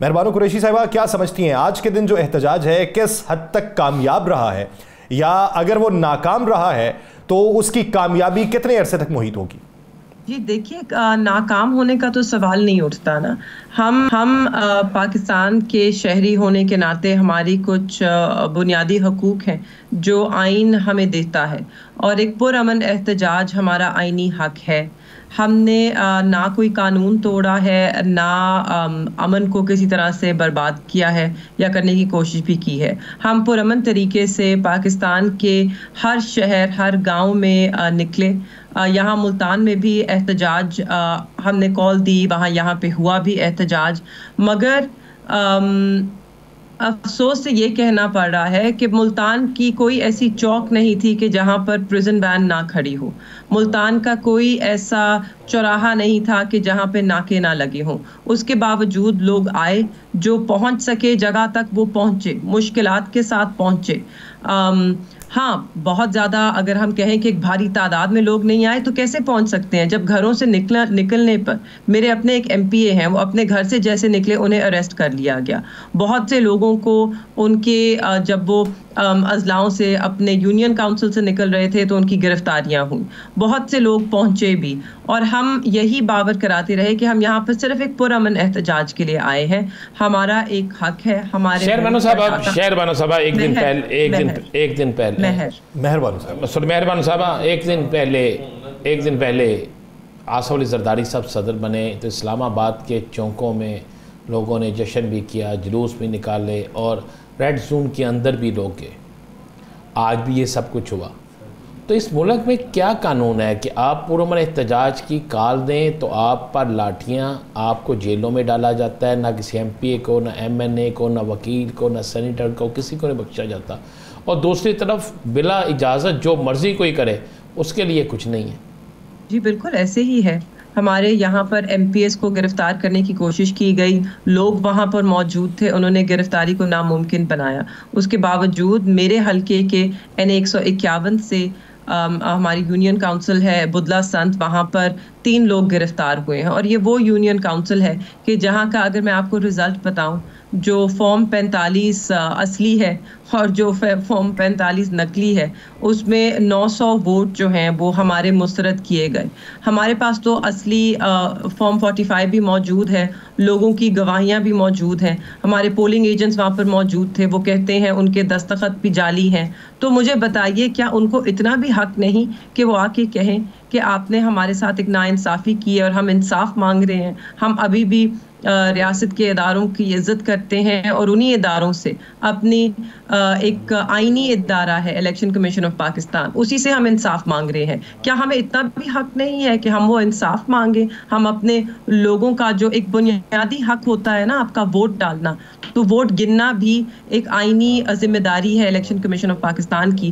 مہربانو قریشی صاحبہ، کیا سمجھتی ہیں آج کے دن جو احتجاج ہے کس حد تک کامیاب رہا ہے، یا اگر وہ ناکام رہا ہے تو اس کی کامیابی کتنے عرصے تک محیط ہوگی؟ جی دیکھیے، ناکام ہونے کا تو سوال نہیں اٹھتا نا۔ ہم پاکستان کے شہری ہونے کے ناطے ہماری کچھ بنیادی حقوق ہیں جو آئین ہمیں دیتا ہے، اور ایک پرامن احتجاج ہمارا آئینی حق ہے۔ ہم نے نہ کوئی قانون توڑا ہے، نہ امن کو کسی طرح سے برباد کیا ہے یا کرنے کی کوشش بھی کی ہے۔ ہم پرامن طریقے سے پاکستان کے ہر شہر، ہر گاؤں میں نکلے۔ یہاں ملتان میں بھی احتجاج ہم نے کال دی، یہاں پہ ہوا بھی احتجاج، مگر افسوس سے یہ کہنا پڑ رہا ہے کہ ملتان کی کوئی ایسی چوک نہیں تھی کہ جہاں پر پریزن وین نہ کھڑی ہو۔ ملتان کا کوئی ایسا چوراہا نہیں تھا کہ جہاں پہ ناکے نہ لگے ہوں۔ اس کے باوجود لوگ آئے، جو پہنچ سکے جگہ تک وہ پہنچے، مشکلات کے ساتھ پہنچے۔ ہاں، بہت زیادہ اگر ہم کہیں کہ ایک بھاری تعداد میں لوگ نہیں آئے تو کیسے پہنچ سکتے ہیں؟ جب گھروں سے نکلنے پر، میرے اپنے ایک ایم پی اے ہیں، وہ اپنے گھر سے جیسے نکلے انہیں اریسٹ کر لیا گیا۔ بہت سے لوگوں کو ان کے جب وہ اضلاعوں سے، اپنے یونین کاؤنسل سے نکل رہے تھے تو ان کی گرفتاریاں ہوئیں۔ بہت سے لوگ پہنچے بھی، اور ہم یہی باور کراتے رہے کہ ہم یہاں پر صرف ایک پرامن احتجاج کے لیے آئے ہیں۔ ہمارا ایک حق ہے، ہمارے مہربانو صاحبہ ایک دن پہلے آصف علی زرداری صاحب صدر بنے تو اسلام آباد کے چوکوں میں لوگوں نے جشن بھی کیا، جلوس بھی نکالے، اور ریڈ زون کے اندر بھی لوگ گئے۔ آج بھی یہ سب کچھ ہوا، تو اس ملک میں کیا قانون ہے کہ آپ پرامن احتجاج کی کال دیں تو آپ پر لاٹھیاں، آپ کو جیلوں میں ڈالا جاتا ہے، نہ کسی ایم پی اے کو، نہ ایم این اے کو، نہ وکیل کو، نہ سینیٹر کو، کسی کو نہیں بخشا جاتا، اور دوسری طرف بلا اجازت جو مرضی کوئی کرے اس کے لیے کچھ نہیں ہے؟ جی بالکل ایسے ہی ہے۔ ہمارے یہاں پر ایم پی ایس کو گرفتار کرنے کی کوشش کی گئی، لوگ وہاں پر موجود تھے، انہوں نے گرفتاری کو ناممکن بنایا۔ اس کے باوجود میرے حلقے کے N151 سے ہماری یونین کاؤنسل ہے بدلہ سنت، وہاں پر 3 لوگ گرفتار ہوئے ہیں، اور یہ وہ یونین کاؤنسل ہے کہ جہاں کا اگر میں آپ کو رزلٹ بتاؤں، جو فارم 45 اصلی ہے اور جو فارم 45 نقلی ہے، اس میں 900 ووٹ جو ہیں وہ ہمارے مسترد کیے گئے۔ ہمارے پاس تو اصلی فارم 45 بھی موجود ہے، لوگوں کی گواہیاں بھی موجود ہیں، ہمارے پولنگ ایجنٹس وہاں پر موجود تھے، وہ کہتے ہیں ان کے دستخط بھی جعلی ہیں۔ تو مجھے بتائیے، کیا ان کو اتنا بھی حق نہیں کہ وہ آ کے کہیں کہ آپ نے ہمارے ساتھ ایک ناانصافی کی ہے اور ہم انصاف مانگ رہے ہیں؟ ہم ابھی بھی ریاست کے اداروں کی عزت کرتے ہیں، اور انہی اداروں سے اپنی ایک آئینی ادارہ ہے الیکشن کمیشن آف پاکستان، اسی سے ہم انصاف مانگ رہے ہیں۔ کیا ہمیں اتنا بھی حق نہیں ہے کہ ہم وہ انصاف مانگیں؟ ہم اپنے لوگوں کا جو ایک بنیادی حق ہوتا ہے نا آپ کا ووٹ ڈالنا، تو ووٹ گننا بھی ایک آئینی ذمہ داری ہے الیکشن کمیشن آف پاکستان کی،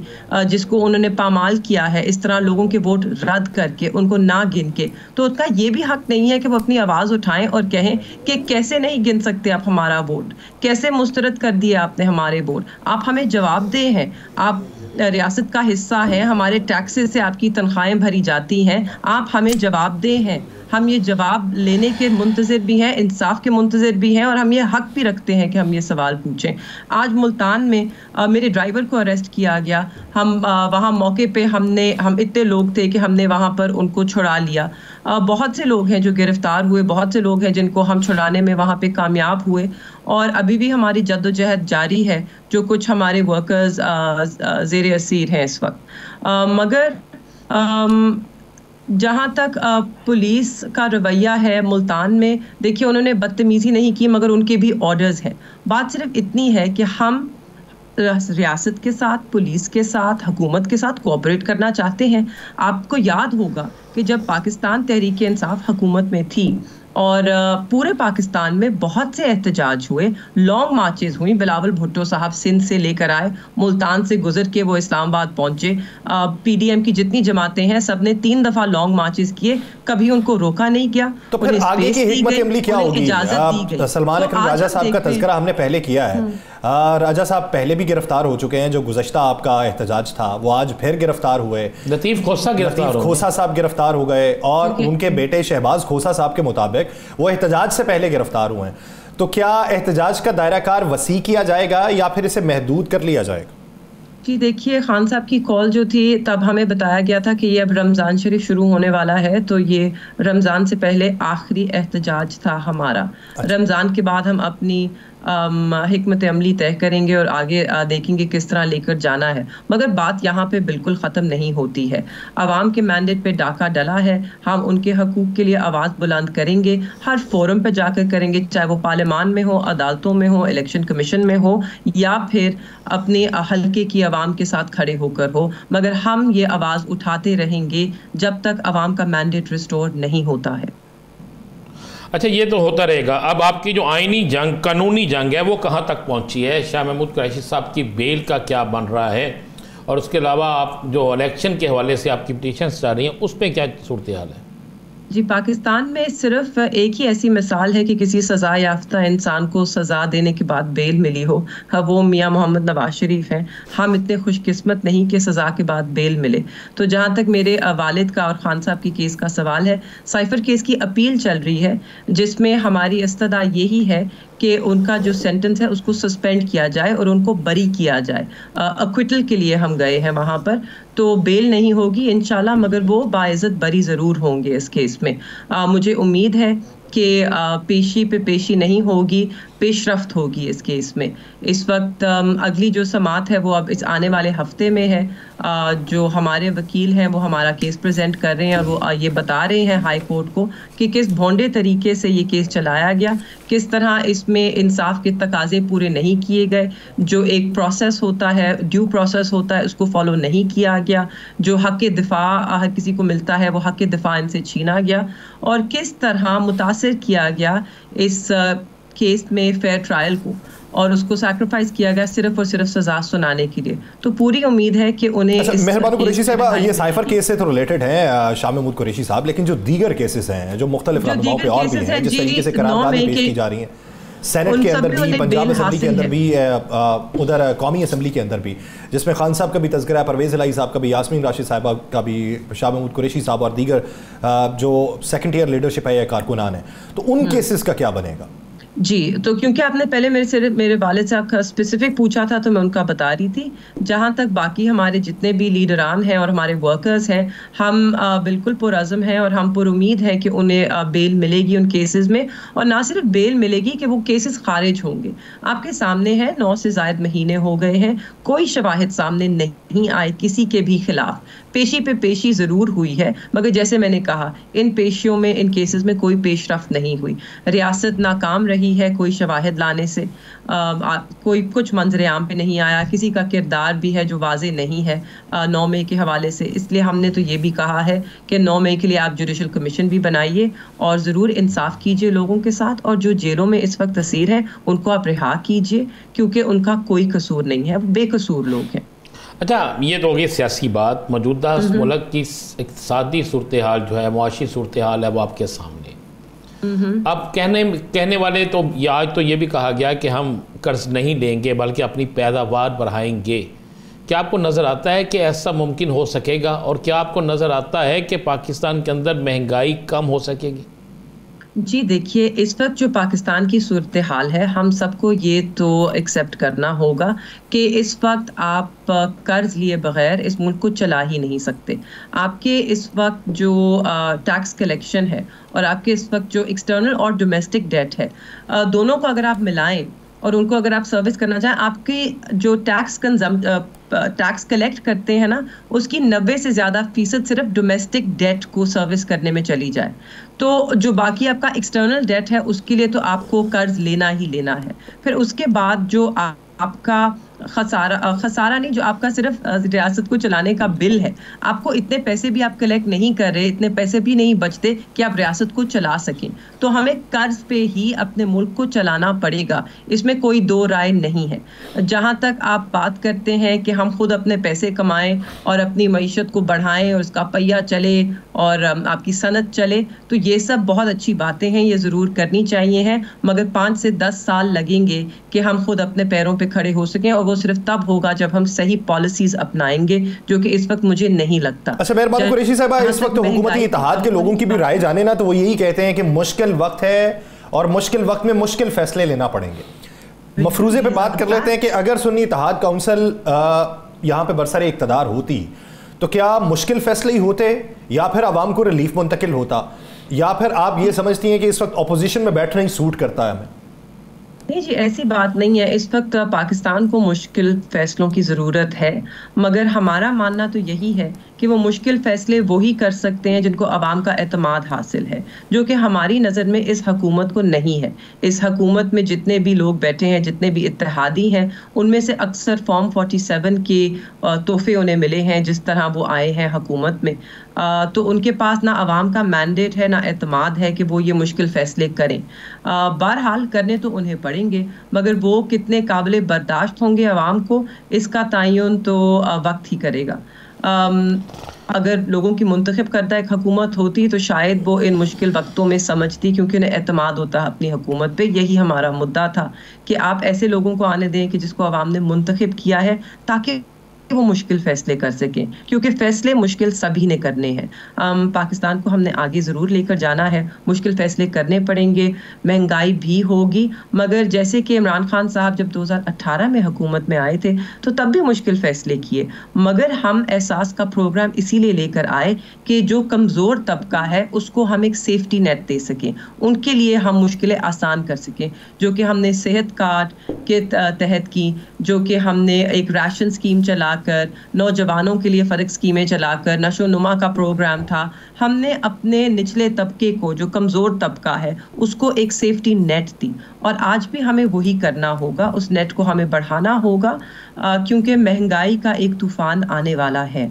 جس کو انہوں نے پامال کیا ہے اس طرح لوگوں کے ووٹ رد کر کے، ان کو نہ گن کے۔ تو ان کا یہ بھی حق نہیں ہے کہ وہ اپنی آواز اٹھائیں اور کہیں کہ کیسے نہیں گن سکتے آپ ہمارا ووٹ، کیسے مسترد کر دیا آپ نے ہمارے ووٹ؟ آپ ہمیں جواب دہ ہیں، آپ ریاست کا حصہ ہیں، ہمارے ٹیکسز سے آپ کی تنخواہیں بھری جاتی ہیں، آپ ہمیں جواب دہ ہیں۔ ہم یہ جواب لینے کے منتظر بھی ہیں، انصاف کے منتظر بھی ہیں، اور ہم یہ حق بھی رکھتے ہیں کہ ہم یہ سوال پوچھیں۔ آج ملتان میں میرے ڈرائیور کو اریسٹ کیا گیا، ہم وہاں موقع پہ ہم اتنے لوگ تھے کہ ہم نے وہاں پر ان کو چھڑا لیا۔ بہت سے لوگ ہیں جو گرفتار ہوئے، بہت سے لوگ ہیں جن کو ہم چھڑانے میں وہاں پہ کامیاب ہوئے، اور ابھی بھی ہماری جدوجہد جاری ہے۔ جو کچھ ہمارے ورکرز زیر اسیر ہیں اس وقت، مگر جہاں تک پولیس کا رویہ ہے ملتان میں، دیکھیے انہوں نے بدتمیزی نہیں کی، مگر ان کے بھی آرڈرز ہیں۔ بات صرف اتنی ہے کہ ہم ریاست کے ساتھ، پولیس کے ساتھ، حکومت کے ساتھ کوآپریٹ کرنا چاہتے ہیں۔ آپ کو یاد ہوگا کہ جب پاکستان تحریک انصاف حکومت میں تھی اور پورے پاکستان میں بہت سے احتجاج ہوئے، لانگ مارچز ہوئیں، بلاول بھٹو صاحب سندھ سے لے کر آئے، ملتان سے گزر کے وہ اسلام آباد پہنچے، پی ڈی ایم کی جتنی جماعتیں ہیں سب نے 3 دفعہ لانگ مارچز کیے، کبھی ان کو روکا نہیں گیا۔ تو پھر آگے کی حکمت عملی کیا ہوگی؟ سلمان اکرم راجہ صاحب کا تذکرہ ہم نے پہلے کیا ہے، راجہ صاحب پہلے بھی گرفتار ہو چکے ہیں، جو گزشتہ آپ کا احتجاج تھا وہ آج پھر گرفتار ہوئے، لطیف کھوسا صاحب گرفتار ہو گئے، اور ان کے بیٹے شہباز کھوسا صاحب کے مطابق وہ احتجاج سے پہلے گرفتار ہوئے ہیں۔ تو کیا احتجاج کا دائرہ کار وسیع کیا جائے گا یا پھر اسے محدود کر لیا جائے گا؟ جی دیکھیے، خان صاحب کی کال جو تھی تب ہمیں بتایا گیا تھا کہ یہ اب رمضان شریف شروع ہونے والا ہے، تو یہ رمضان سے پہلے آخری احتجاج تھا ہمارا۔ رمضان کے بعد ہم اپنی حکمت عملی طے کریں گے اور آگے دیکھیں گے کس طرح لے کر جانا ہے، مگر بات یہاں پہ بالکل ختم نہیں ہوتی ہے۔ عوام کے مینڈیٹ پہ ڈاکہ ڈلا ہے، ہم ان کے حقوق کے لیے آواز بلند کریں گے، ہر فورم پہ جا کر کریں گے، چاہے وہ پارلیمان میں ہو، عدالتوں میں ہو، الیکشن کمیشن میں ہو، یا پھر اپنے حلقے کی عوام کے ساتھ کھڑے ہو کر ہو، مگر ہم یہ آواز اٹھاتے رہیں گے جب تک عوام کا مینڈیٹ ریسٹور نہیں ہوتا ہے۔ اچھا، یہ تو ہوتا رہے گا۔ اب آپ کی جو آئینی جنگ، قانونی جنگ ہے، وہ کہاں تک پہنچی ہے؟ شاہ محمود قریشی صاحب کی بیل کا کیا بن رہا ہے؟ اور اس کے علاوہ آپ جو الیکشن کے حوالے سے آپ کی پٹیشنز جا رہی ہیں، اس پہ کیا صورتحال ہے؟ جی، پاکستان میں صرف ایک ہی ایسی مثال ہے کہ کسی سزا یافتہ انسان کو سزا دینے کے بعد بیل ملی ہو، وہ میاں محمد نواز شریف ہیں۔ ہم اتنے خوش قسمت نہیں کہ سزا کے بعد بیل ملے۔ تو جہاں تک میرے والد کا اور خان صاحب کی کیس کا سوال ہے، سائفر کیس کی اپیل چل رہی ہے، جس میں ہماری استدعا یہی ہے کہ ان کا جو سینٹنس ہے اس کو سسپینڈ کیا جائے اور ان کو بری کیا جائے۔ اکوٹل کے لیے ہم گئے ہیں وہاں پر، تو بیل نہیں ہوگی انشاءاللہ، مگر وہ باعزت بری ضرور ہوں گے اس کیس میں۔ مجھے امید ہے کہ پیشی پہ پیشی نہیں ہوگی، پیش رفت ہوگی اس کیس میں۔ اس وقت اگلی جو سماعت ہے وہ اب اس آنے والے ہفتے میں ہے۔ جو ہمارے وکیل ہیں وہ ہمارا کیس پریزنٹ کر رہے ہیں اور وہ یہ بتا رہے ہیں ہائی کورٹ کو کہ کس بھونڈے طریقے سے یہ کیس چلایا گیا، کس طرح اس میں انصاف کے تقاضے پورے نہیں کیے گئے، جو ایک پروسیس ہوتا ہے، ڈیو پروسیس ہوتا ہے، اس کو فالو نہیں کیا گیا، جو حق دفاع ہر کسی کو ملتا ہے وہ حق دفاع ان سے چھینا گیا، اور کس طرح متاثر کیا گیا اس کیس میں فیئر ٹرائل کو، اور اس کو سیکریفائز کیا گیا صرف اور صرف سزا سنانے کے لیے۔ تو پوری امید ہے کہ انہیں مہربان قریشی صاحبہ، یہ سائفر کیس سے تو ریلیٹڈ ہے شاہ محمود قریشی صاحب، لیکن جو دیگر کیسز ہیں جو مختلف رہنماؤں پہ اور بھی ہیں، جس طریقے سے قراردادیں پیش کی جا رہی ہیں سینٹ کے اندر بھی، پنجاب اسمبلی کے اندر بھی، ادھر قومی اسمبلی کے اندر بھی، جس میں خان صاحب کا بھی تذکرہ ہے، پرویز الہی صاحب کا بھی، یاسمین راشد صاحبہ کا بھی، شاہ محمود قریشی صاحب اور دیگر جو سیکنڈ ایئر لیڈرشپ ہے یا کارکنان ہیں، تو ان کیسز کا کیا بنے گا؟ جی، تو کیونکہ آپ نے پہلے میرے والد صاحب کا اسپیسیفک پوچھا تھا تو میں ان کا بتا رہی تھی۔ جہاں تک باقی ہمارے جتنے بھی لیڈران ہیں اور ہمارے ورکرز ہیں، ہم بالکل پرعزم ہیں اور ہم پر امید ہیں کہ انہیں بیل ملے گی ان کیسز میں، اور نہ صرف بیل ملے گی کہ وہ کیسز خارج ہوں گے۔ آپ کے سامنے ہے 9 سے زائد مہینے ہو گئے ہیں، کوئی شواہد سامنے نہیں آئے کسی کے بھی خلاف۔ پیشی پہ پیشی ضرور ہوئی ہے، مگر جیسے میں نے کہا ان پیشیوں میں، ان کیسز میں کوئی پیش رفت نہیں ہوئی۔ ریاست ناکام رہی ہے کوئی شواہد لانے سے، کوئی کچھ منظر عام پہ نہیں آیا، کسی کا کردار بھی ہے جو واضح نہیں ہے 9 مئی کے حوالے سے۔ اس لیے ہم نے تو یہ بھی کہا ہے کہ 9 مئی کے لیے آپ جوڈیشل کمیشن بھی بنائیے اور ضرور انصاف کیجیے لوگوں کے ساتھ، اور جو جیلوں میں اس وقت اسیر ہیں ان کو آپ رہا کیجیے، کیونکہ ان کا کوئی قصور نہیں ہے، بے قصور لوگ ہیں۔ اچھا، یہ تو ہوگی سیاسی بات۔ موجودہ ملک کی اقتصادی صورتحال جو ہے، معاشی صورتحال ہے، وہ آپ کے سامنے۔ اب کہنے والے تو آج تو یہ بھی کہا گیا کہ ہم قرض نہیں لیں گے بلکہ اپنی پیداوار بڑھائیں گے۔ کیا آپ کو نظر آتا ہے کہ ایسا ممکن ہو سکے گا؟ اور کیا آپ کو نظر آتا ہے کہ پاکستان کے اندر مہنگائی کم ہو سکے گی؟ جی دیکھیے، اس وقت جو پاکستان کی صورتحال ہے، ہم سب کو یہ تو ایکسیپٹ کرنا ہوگا کہ اس وقت آپ قرض لیے بغیر اس ملک کو چلا ہی نہیں سکتے۔ آپ کے اس وقت جو ٹیکس کلیکشن ہے اور آپ کے اس وقت جو ایکسٹرنل اور ڈومیسٹک ڈیٹ ہے، دونوں کو اگر آپ ملائیں اور ان کو اگر آپ سروس کرنا چاہیں، آپ کی جو ٹیکس کلیکٹ کرتے ہیں نا، اس کی 90 سے زیادہ فیصد صرف ڈومیسٹک ڈیٹ کو سروس کرنے میں چلی جائے، تو جو باقی آپ کا ایکسٹرنل ڈیٹ ہے اس کے لیے تو آپ کو قرض لینا ہی لینا ہے۔ پھر اس کے بعد جو آپ کا خسارہ نہیں، جو آپ کا صرف ریاست کو چلانے کا بل ہے، آپ کو اتنے پیسے بھی آپ کلیکٹ نہیں کر رہے، اتنے پیسے بھی نہیں بچتے کہ آپ ریاست کو چلا سکیں، تو ہمیں قرض پہ ہی اپنے ملک کو چلانا پڑے گا، اس میں کوئی دو رائے نہیں ہے۔ جہاں تک آپ بات کرتے ہیں کہ ہم خود اپنے پیسے کمائیں اور اپنی معیشت کو بڑھائیں اور اس کا پہیہ چلے اور آپ کی صنعت چلے، تو یہ سب بہت اچھی باتیں ہیں، یہ ضرور کرنی چاہیے ہیں، مگر 5 سے 10 سال لگیں گے کہ ہم خود اپنے پیروں پہ کھڑے ہو سکیں، اور وہ صرف تب ہوگا جب ہم صحیح پالیسیز اپنائیں گے، جو کہ اس وقت مجھے نہیں لگتا۔ اچھا مہربان قریشی صاحبہ، اس وقت حکومتی اتحاد کے لوگوں کی بھی رائے جانے نا، تو وہ یہی کہتے ہیں کہ مشکل وقت ہے اور مشکل وقت میں مشکل فیصلے لینا پڑیں گے. مفروضے پہ بات کر لیتے ہیں کہ اگر سنی اتحاد کونسل یہاں پہ برسر اقتدار ہوتی تو کیا مشکل فیصلے ہی ہوتے یا پھر عوام کو ریلیف منتقل ہوتا, یا پھر آپ یہ سمجھتی ہیں کہ اس وقت اپوزیشن میں بیٹھنا ہی سوٹ کرتا ہے ہمیں؟ نہیں جی, ایسی بات نہیں ہے. اس وقت پاکستان کو مشکل فیصلوں کی ضرورت ہے, مگر ہمارا ماننا تو یہی ہے کہ وہ مشکل فیصلے وہی کر سکتے ہیں جن کو عوام کا اعتماد حاصل ہے, جو کہ ہماری نظر میں اس حکومت کو نہیں ہے. اس حکومت میں جتنے بھی لوگ بیٹھے ہیں, جتنے بھی اتحادی ہیں, ان میں سے اکثر فارم 47 کے تحفے انہیں ملے ہیں جس طرح وہ آئے ہیں حکومت میں, تو ان کے پاس نہ عوام کا مینڈیٹ ہے, نہ اعتماد ہے کہ وہ یہ مشکل فیصلے کریں. بہرحال کرنے تو انہیں پڑیں گے, مگر وہ کتنے قابل برداشت ہوں گے عوام کو, اس کا تعین تو وقت ہی کرے گا. اگر لوگوں کی منتخب کردہ ایک حکومت ہوتی تو شاید وہ ان مشکل وقتوں میں سمجھتی, کیونکہ انہیں اعتماد ہوتا ہے اپنی حکومت پہ. یہی ہمارا مدعا تھا کہ آپ ایسے لوگوں کو آنے دیں کہ جس کو عوام نے منتخب کیا ہے, تاکہ وہ مشکل فیصلے کر سکیں, کیونکہ فیصلے مشکل سبھی نے کرنے ہیں. پاکستان کو ہم نے آگے ضرور لے کر جانا ہے, مشکل فیصلے کرنے پڑیں گے, مہنگائی بھی ہوگی, مگر جیسے کہ عمران خان صاحب جب 2018 میں حکومت میں آئے تھے تو تب بھی مشکل فیصلے کیے, مگر ہم احساس کا پروگرام اسی لیے لے کر آئے کہ جو کمزور طبقہ ہے اس کو ہم ایک سیفٹی نیٹ دے سکیں, ان کے لیے ہم مشکلیں آسان کر سکیں, جو کہ ہم نے صحت کارڈ کے تحت کی, جو کہ ہم نے ایک راشن اسکیم چلا کر, نوجوانوں کے لیے فرق اسکیمیں چلا کر, نشو و نما کا پروگرام تھا. ہم نے اپنے نچلے طبقے کو, جو کمزور طبقہ ہے, اس کو ایک سیفٹی نیٹ دی, اور آج بھی ہمیں وہی کرنا ہوگا. اس نیٹ کو ہمیں بڑھانا ہوگا, کیونکہ مہنگائی کا ایک طوفان آنے والا ہے.